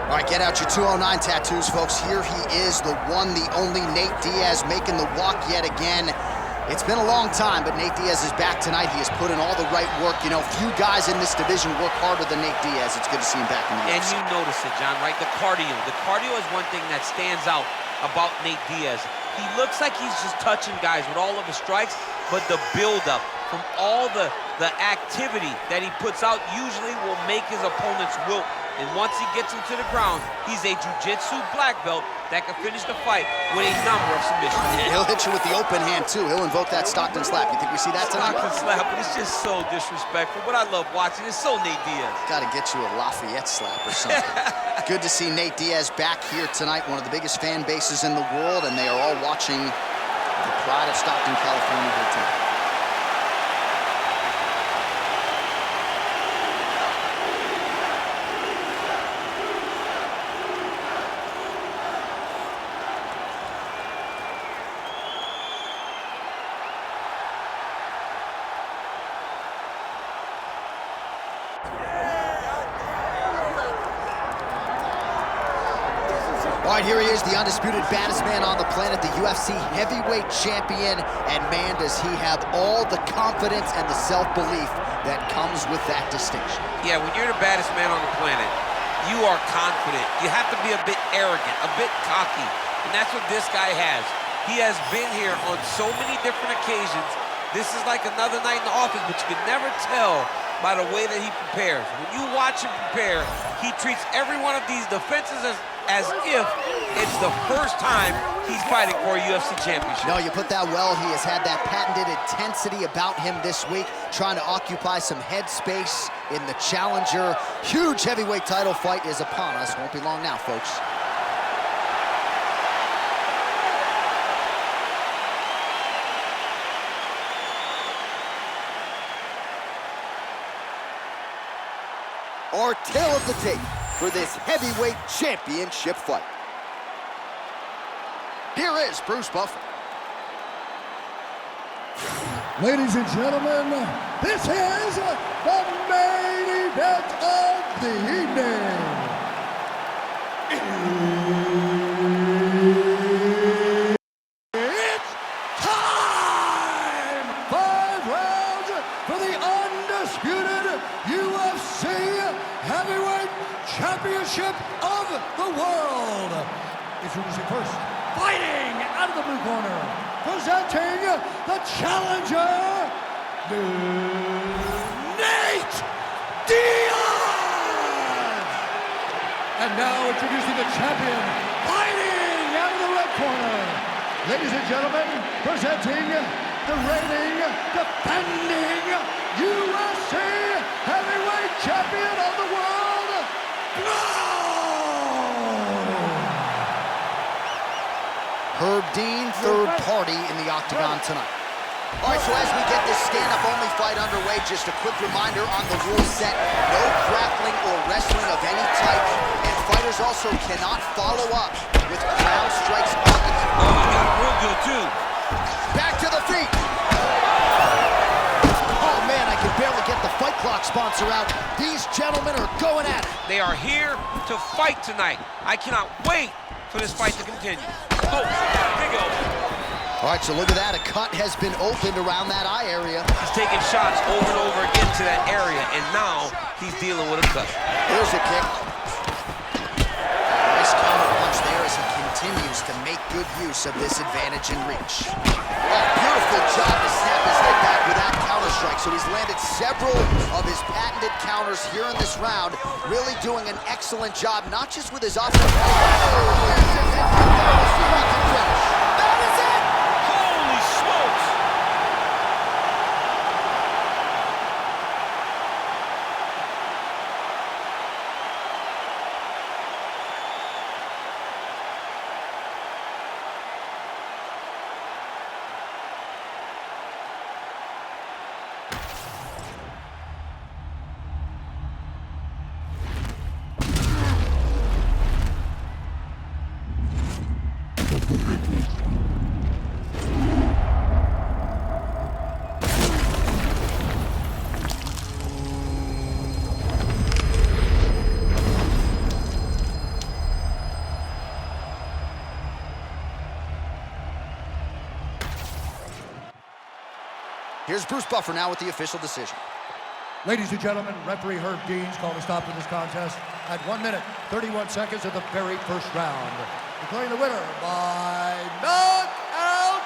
All right, get out your 209 tattoos, folks. Here he is, the one, the only Nate Diaz, making the walk yet again. It's been a long time, but Nate Diaz is back tonight. He has put in all the right work. You know, few guys in this division work harder than Nate Diaz. It's good to see him back in the UFC. And you notice it, John, right? The cardio. The cardio is one thing that stands out about Nate Diaz. He looks like he's just touching guys with all of his strikes, but the buildup from all the activity that he puts out usually will make his opponents wilt. And once he gets him to the ground, he's a jiu-jitsu black belt that can finish the fight with a number of submissions. He'll hit you with the open hand, too. He'll invoke that Stockton slap. You think we see that tonight? Stockton slap, but it's just so disrespectful. But I love watching. It's so Nate Diaz. Got to get you a Lafayette slap or something. Good to see Nate Diaz back here tonight, one of the biggest fan bases in the world, and they are all watching the pride of Stockton, California here tonight. All right, here he is, the undisputed baddest man on the planet, the UFC heavyweight champion. And man, does he have all the confidence and the self-belief that comes with that distinction. Yeah, when you're the baddest man on the planet, you are confident. You have to be a bit arrogant, a bit cocky. And that's what this guy has. He has been here on so many different occasions. This is like another night in the office, but you can never tell by the way that he prepares. When you watch him prepare, he treats every one of these defenses as if it's the first time he's fighting for a UFC championship. No, you put that well. He has had that patented intensity about him this week, trying to occupy some head space in the challenger. Huge heavyweight title fight is upon us. Won't be long now, folks. Our tale of the tape for this heavyweight championship fight. Here is Bruce Buffer. Ladies and gentlemen, this is the main event of the evening. It's time! 5 rounds for the undisputed UFC Heavyweight Championship of the world. Introducing first, fighting out of the blue corner, presenting the challenger, Nate Diaz! And now introducing the champion, fighting out of the red corner. Ladies and gentlemen, presenting the reigning, defending UFC Heavyweight Champion of the world, Herb Dean, third party in the octagon tonight. All right, so as we get this stand-up-only fight underway, just a quick reminder on the rule set: no grappling or wrestling of any type, and fighters also cannot follow up with ground strikes on the ground. Oh, he got real good, too. Back to the feet. Oh, man, I can barely get the Fight Clock sponsor out. These gentlemen are going at it. They are here to fight tonight. I cannot wait for this fight to continue. Oh, big elbow. All right, so look at that. A cut has been opened around that eye area. He's taking shots over and over again to that area, and now he's dealing with a cut. Here's a kick. Nice counter punch there as he continues to make good use of this advantage in reach. Oh, beautiful job to snap his head back with that counter strike. So he's landed several of his patented counters here in this round, really doing an excellent job, not just with his offense. That is it! Holy smokes! Here's Bruce Buffer now with the official decision. Ladies and gentlemen, referee Herb Dean's called a stop to this contest at 1 minute, 31 seconds of the very first round. Declaring the winner by knockout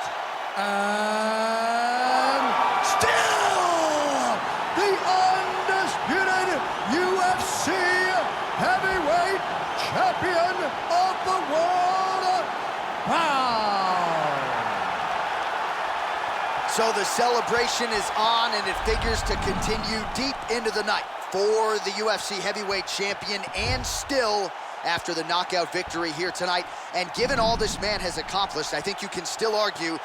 and still the undisputed UFC heavyweight champion of the world, Trell. So the celebration is on, and it figures to continue deep into the night for the UFC heavyweight champion, and still after the knockout victory here tonight. And given all this man has accomplished, I think you can still argue